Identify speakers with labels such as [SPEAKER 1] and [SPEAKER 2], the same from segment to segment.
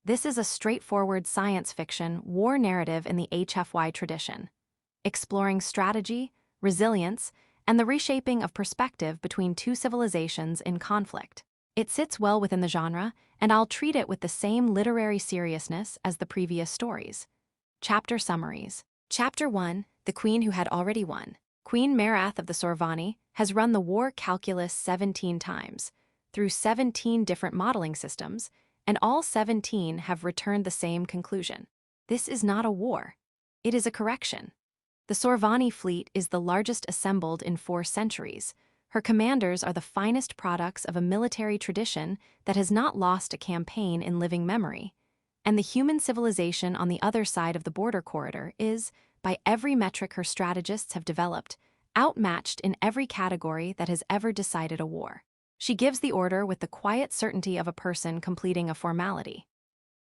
[SPEAKER 1] This is a straightforward science fiction war narrative in the HFY tradition, exploring strategy, resilience, and the reshaping of perspective between two civilizations in conflict. It sits well within the genre, and I'll treat it with the same literary seriousness as the previous stories. Chapter summaries. Chapter 1, The Queen Who Had Already Won. Queen Merath of the Sorvani has run the war calculus 17 times, through 17 different modeling systems, and all 17 have returned the same conclusion. This is not a war. It is a correction. The Sorvani fleet is the largest assembled in 4 centuries. Her commanders are the finest products of a military tradition that has not lost a campaign in living memory. And the human civilization on the other side of the border corridor is, by every metric her strategists have developed, outmatched in every category that has ever decided a war. She gives the order with the quiet certainty of a person completing a formality.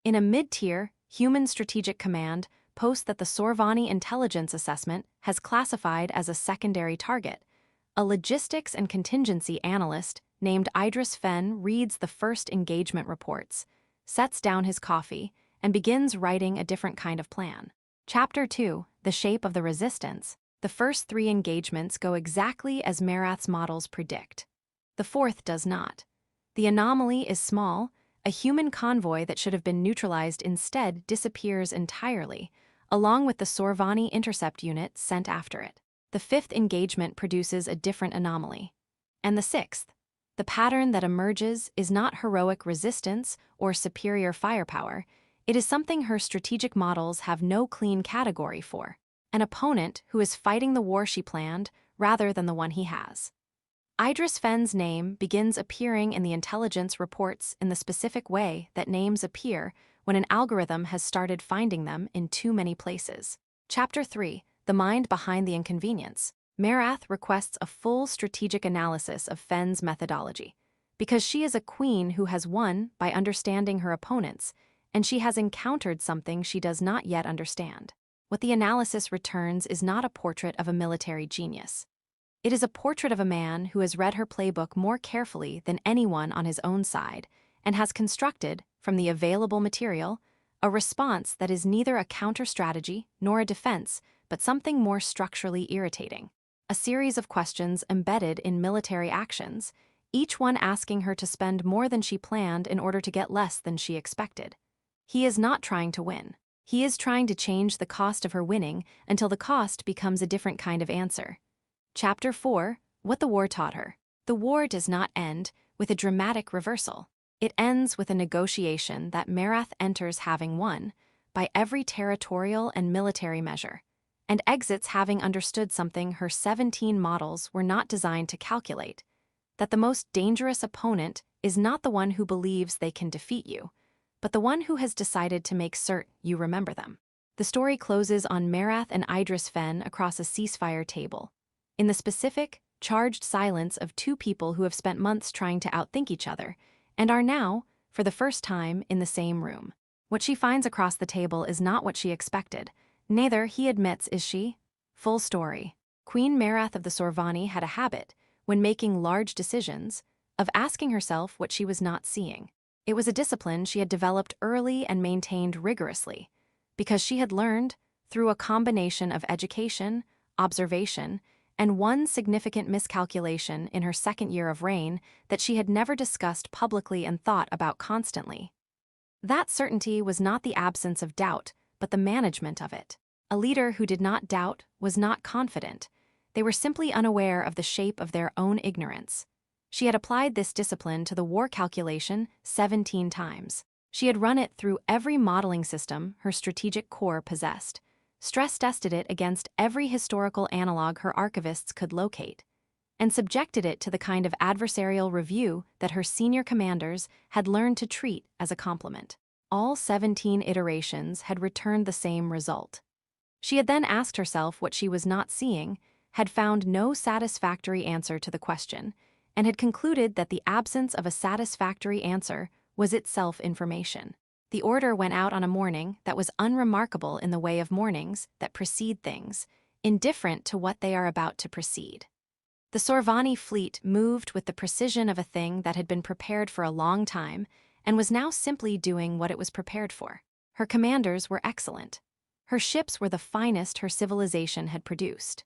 [SPEAKER 1] In a mid-tier, human strategic command posts that the Sorvani intelligence assessment has classified as a secondary target. A logistics and contingency analyst named Idris Fen reads the first engagement reports, sets down his coffee, and begins writing a different kind of plan. Chapter 2, The Shape of the Resistance. The first 3 engagements go exactly as Merath's models predict. The 4th does not. The anomaly is small. A human convoy that should have been neutralized instead disappears entirely, along with the Sorvani intercept unit sent after it. The 5th engagement produces a different anomaly. And the 6th. The pattern that emerges is not heroic resistance or superior firepower. It is something her strategic models have no clean category for. An opponent who is fighting the war she planned rather than the one he has. Idris Fen's name begins appearing in the intelligence reports in the specific way that names appear when an algorithm has started finding them in too many places. Chapter 3, The Mind Behind the Inconvenience. Merath requests a full strategic analysis of Fen's methodology, because she is a queen who has won by understanding her opponents, and she has encountered something she does not yet understand. What the analysis returns is not a portrait of a military genius. It is a portrait of a man who has read her playbook more carefully than anyone on his own side and has constructed, from the available material, a response that is neither a counter-strategy nor a defense, but something more structurally irritating. A series of questions embedded in military actions, each one asking her to spend more than she planned in order to get less than she expected. He is not trying to win. He is trying to change the cost of her winning until the cost becomes a different kind of answer. Chapter 4, What the War Taught Her. The war does not end with a dramatic reversal. It ends with a negotiation that Merath enters having won, by every territorial and military measure, and exits having understood something her 17 models were not designed to calculate, that the most dangerous opponent is not the one who believes they can defeat you, but the one who has decided to make certain you remember them. The story closes on Merath and Idris Fen across a ceasefire table, in the specific, charged silence of 2 people who have spent months trying to outthink each other, and are now, for the first time, in the same room. What she finds across the table is not what she expected. Neither, he admits, is she. Full story. Queen Merath of the Sorvani had a habit, when making large decisions, of asking herself what she was not seeing. It was a discipline she had developed early and maintained rigorously, because she had learned, through a combination of education, observation, and one significant miscalculation in her 2nd year of reign that she had never discussed publicly and thought about constantly. That certainty was not the absence of doubt, but the management of it. A leader who did not doubt was not confident. They were simply unaware of the shape of their own ignorance. She had applied this discipline to the war calculation 17 times. She had run it through every modeling system her strategic core possessed, stress-tested it against every historical analog her archivists could locate, and subjected it to the kind of adversarial review that her senior commanders had learned to treat as a compliment. All 17 iterations had returned the same result. She had then asked herself what she was not seeing, had found no satisfactory answer to the question, and had concluded that the absence of a satisfactory answer was itself information. The order went out on a morning that was unremarkable in the way of mornings that precede things, indifferent to what they are about to precede. The Sorvani fleet moved with the precision of a thing that had been prepared for a long time and was now simply doing what it was prepared for. Her commanders were excellent. Her ships were the finest her civilization had produced.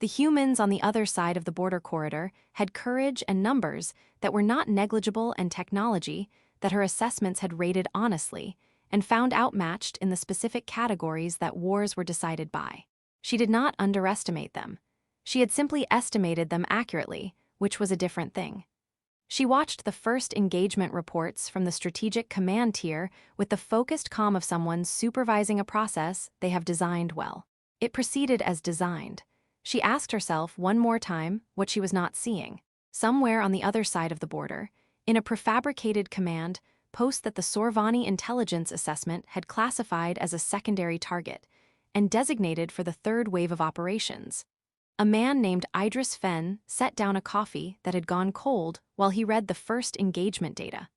[SPEAKER 1] The humans on the other side of the border corridor had courage and numbers that were not negligible, and technology that her assessments had rated honestly and found outmatched in the specific categories that wars were decided by. She did not underestimate them. She had simply estimated them accurately, which was a different thing. She watched the first engagement reports from the strategic command tier with the focused calm of someone supervising a process they have designed well. It proceeded as designed. She asked herself one more time what she was not seeing. Somewhere on the other side of the border, in a prefabricated command post that the Sorvani intelligence assessment had classified as a secondary target and designated for the third wave of operations, a man named Idris Fenn set down a coffee that had gone cold while he read the first engagement data,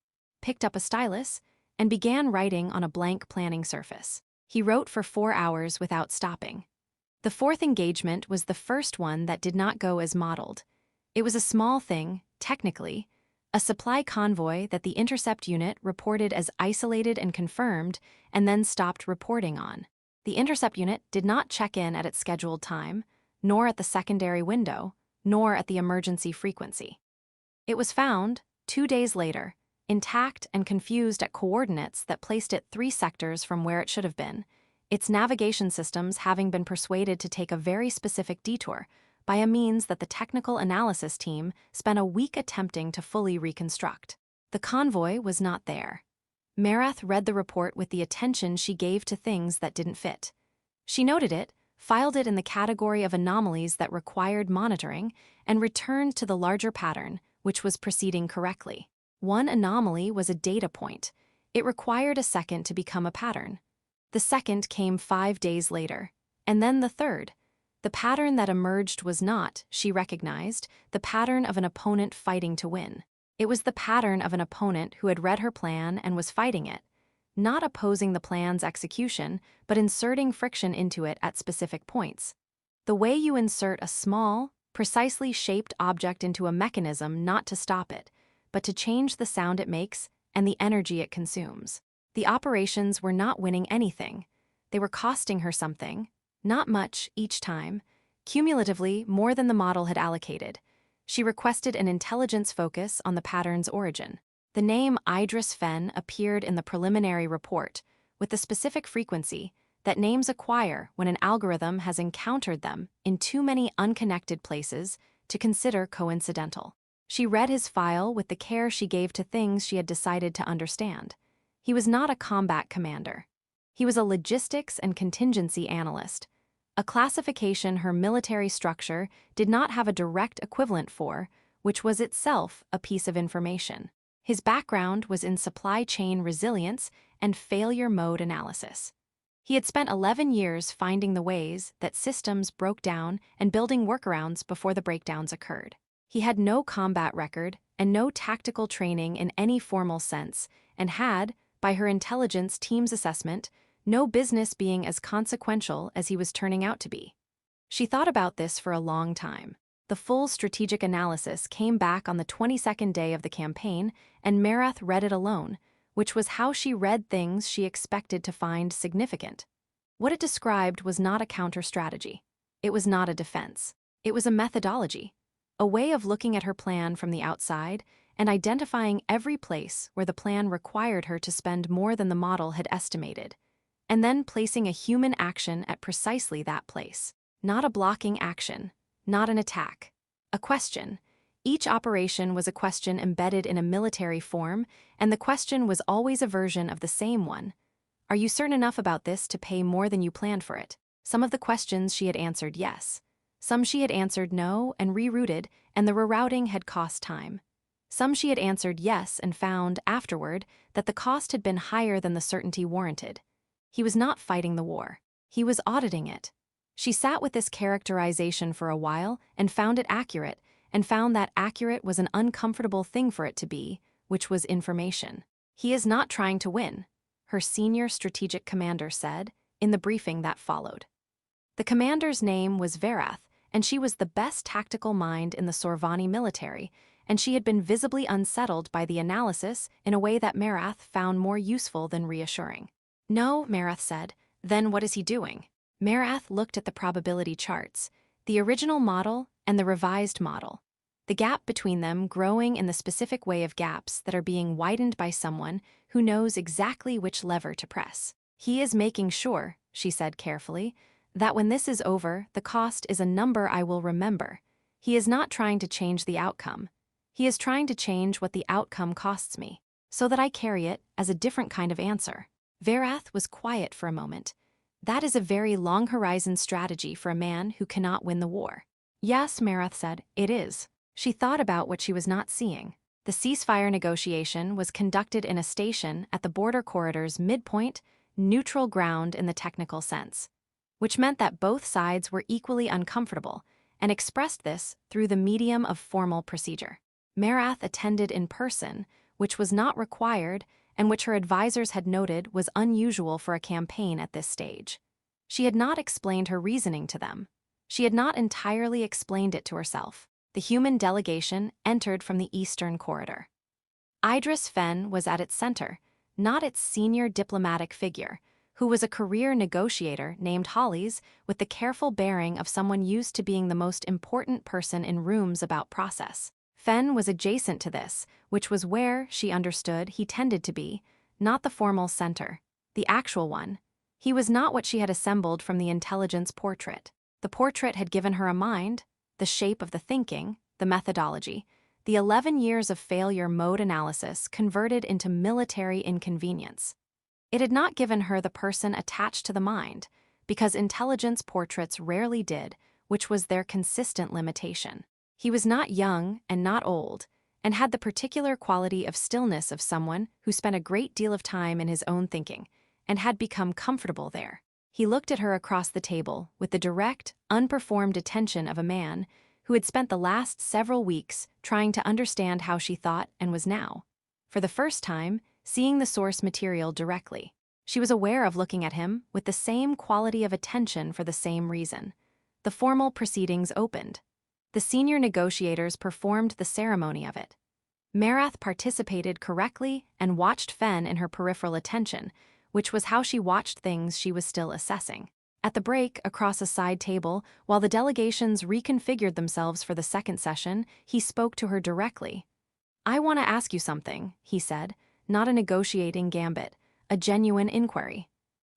[SPEAKER 1] picked up a stylus, and began writing on a blank planning surface. He wrote for 4 hours without stopping. The fourth engagement was the first one that did not go as modeled. It was a small thing, technically, a supply convoy that the intercept unit reported as isolated and confirmed and then stopped reporting on. The intercept unit did not check in at its scheduled time, nor at the secondary window, nor at the emergency frequency. It was found, 2 days later, intact and confused at coordinates that placed it 3 sectors from where it should have been, its navigation systems having been persuaded to take a very specific detour by a means that the technical analysis team spent a week attempting to fully reconstruct. The convoy was not there. Marath read the report with the attention she gave to things that didn't fit. She noted it, filed it in the category of anomalies that required monitoring, and returned to the larger pattern, which was proceeding correctly. One anomaly was a data point. It required a second to become a pattern. The second came 5 days later, and then the third. The pattern that emerged was not, she recognized, the pattern of an opponent fighting to win. It was the pattern of an opponent who had read her plan and was fighting it, not opposing the plan's execution, but inserting friction into it at specific points. The way you insert a small, precisely shaped object into a mechanism not to stop it, but to change the sound it makes and the energy it consumes. The operations were not winning anything. They were costing her something, not much each time, cumulatively more than the model had allocated. She requested an intelligence focus on the pattern's origin. The name Idris Fenn appeared in the preliminary report, with the specific frequency that names acquire when an algorithm has encountered them in too many unconnected places to consider coincidental. She read his file with the care she gave to things she had decided to understand. He was not a combat commander. He was a logistics and contingency analyst, a classification her military structure did not have a direct equivalent for, which was itself a piece of information. His background was in supply chain resilience and failure mode analysis. He had spent 11 years finding the ways that systems broke down and building workarounds before the breakdowns occurred. He had no combat record and no tactical training in any formal sense, and had, by her intelligence team's assessment, no business being as consequential as he was turning out to be. She thought about this for a long time. The full strategic analysis came back on the 22nd day of the campaign, and Marath read it alone, which was how she read things she expected to find significant. What it described was not a counter-strategy. It was not a defense. It was a methodology, a way of looking at her plan from the outside and identifying every place where the plan required her to spend more than the model had estimated, and then placing a human action at precisely that place. Not a blocking action, not an attack. A question. Each operation was a question embedded in a military form, and the question was always a version of the same one. Are you certain enough about this to pay more than you planned for it? Some of the questions she had answered yes. Some she had answered no and rerouted, and the rerouting had cost time. Some she had answered yes and found, afterward, that the cost had been higher than the certainty warranted. He was not fighting the war. He was auditing it. She sat with this characterization for a while and found it accurate, and found that accurate was an uncomfortable thing for it to be, which was information. He is not trying to win, her senior strategic commander said, in the briefing that followed. The commander's name was Verath, and she was the best tactical mind in the Sorvani military, and she had been visibly unsettled by the analysis in a way that Marath found more useful than reassuring. "No," Marath said. "Then what is he doing?" Marath looked at the probability charts, the original model and the revised model, the gap between them growing in the specific way of gaps that are being widened by someone who knows exactly which lever to press. "He is making sure," she said carefully, "that when this is over, the cost is a number I will remember. He is not trying to change the outcome. He is trying to change what the outcome costs me, so that I carry it as a different kind of answer." Verath was quiet for a moment. "That is a very long-horizon strategy for a man who cannot win the war." "Yes," Marath said, "it is." She thought about what she was not seeing. The ceasefire negotiation was conducted in a station at the border corridor's midpoint, neutral ground in the technical sense, which meant that both sides were equally uncomfortable and expressed this through the medium of formal procedure. Marath attended in person, which was not required and which her advisors had noted was unusual for a campaign at this stage. She had not explained her reasoning to them. She had not entirely explained it to herself. The human delegation entered from the eastern corridor. Idris Fenn was at its center, not its senior diplomatic figure, who was a career negotiator named Hollies with the careful bearing of someone used to being the most important person in rooms about process. Fenn was adjacent to this, which was where, she understood, he tended to be, not the formal center, the actual one. He was not what she had assembled from the intelligence portrait. The portrait had given her a mind, the shape of the thinking, the methodology, the 11 years of failure mode analysis converted into military inconvenience. It had not given her the person attached to the mind, because intelligence portraits rarely did, which was their consistent limitation. He was not young and not old, and had the particular quality of stillness of someone who spent a great deal of time in his own thinking, and had become comfortable there. He looked at her across the table with the direct, unperformed attention of a man who had spent the last several weeks trying to understand how she thought and was now, for the first time, seeing the source material directly. She was aware of looking at him with the same quality of attention for the same reason. The formal proceedings opened. The senior negotiators performed the ceremony of it. Marath participated correctly and watched Fenn in her peripheral attention, which was how she watched things she was still assessing. At the break, across a side table, while the delegations reconfigured themselves for the second session, he spoke to her directly. "I want to ask you something," he said, not a negotiating gambit, a genuine inquiry.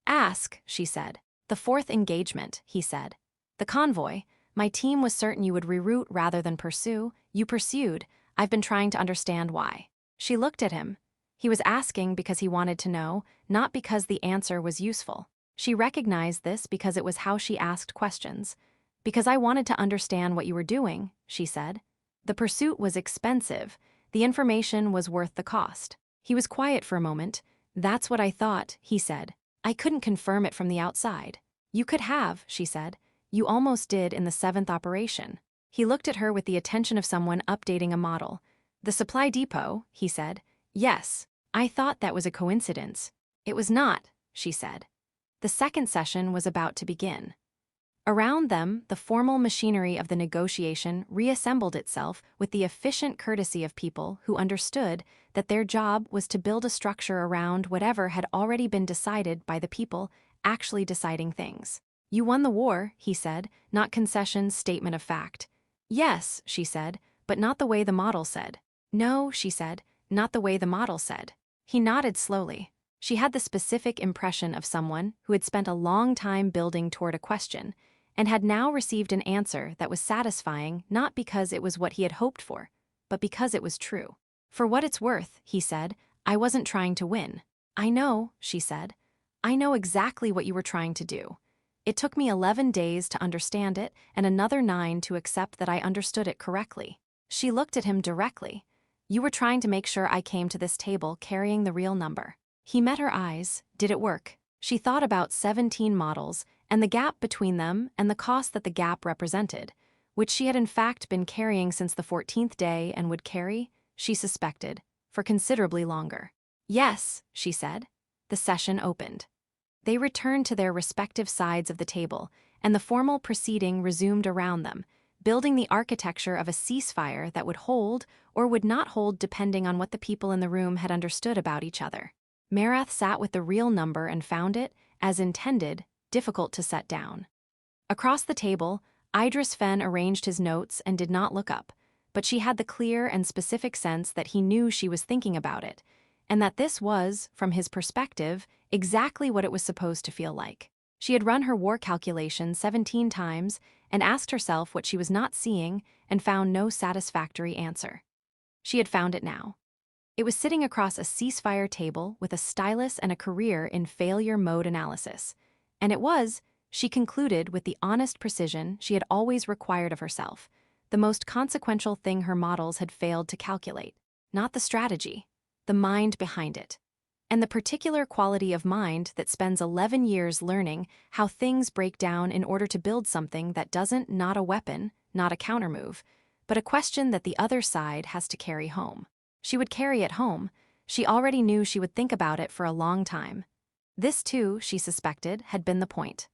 [SPEAKER 1] "Ask," she said. "The fourth engagement," he said. "The convoy. My team was certain you would reroute rather than pursue. You pursued. I've been trying to understand why." She looked at him. He was asking because he wanted to know, not because the answer was useful. She recognized this because it was how she asked questions. "Because I wanted to understand what you were doing," she said. "The pursuit was expensive. The information was worth the cost." He was quiet for a moment. "That's what I thought," he said. "I couldn't confirm it from the outside." "You could have," she said. "You almost did in the 7th operation." He looked at her with the attention of someone updating a model. "The supply depot," he said. "Yes. I thought that was a coincidence." "It was not," she said. The second session was about to begin. Around them, the formal machinery of the negotiation reassembled itself with the efficient courtesy of people who understood that their job was to build a structure around whatever had already been decided by the people actually deciding things. "You won the war," he said, not concessions, statement of fact. "Yes," she said, "but not the way the model said." "No," she said, "not the way the model said." He nodded slowly. She had the specific impression of someone who had spent a long time building toward a question and had now received an answer that was satisfying not because it was what he had hoped for, but because it was true. "For what it's worth," he said, "I wasn't trying to win." "I know," she said. "I know exactly what you were trying to do. It took me 11 days to understand it and another 9 to accept that I understood it correctly." She looked at him directly. "You were trying to make sure I came to this table carrying the real number." He met her eyes. Did it work? She thought about 17 models and the gap between them and the cost that the gap represented, which she had in fact been carrying since the 14th day and would carry, she suspected, for considerably longer. "Yes," she said. The session opened. They returned to their respective sides of the table, and the formal proceeding resumed around them, building the architecture of a ceasefire that would hold or would not hold depending on what the people in the room had understood about each other. Marath sat with the real number and found it, as intended, difficult to set down. Across the table, Idris Fenn arranged his notes and did not look up, but she had the clear and specific sense that he knew she was thinking about it, and that this was, from his perspective, exactly what it was supposed to feel like. She had run her war calculation 17 times and asked herself what she was not seeing and found no satisfactory answer. She had found it now. It was sitting across a ceasefire table with a stylus and a career in failure mode analysis. And it was, she concluded with the honest precision she had always required of herself, the most consequential thing her models had failed to calculate. Not the strategy, the mind behind it. And the particular quality of mind that spends 11 years learning how things break down in order to build something that doesn't, not a weapon, not a countermove, but a question that the other side has to carry home. She would carry it home. She already knew she would think about it for a long time. This, too, she suspected, had been the point.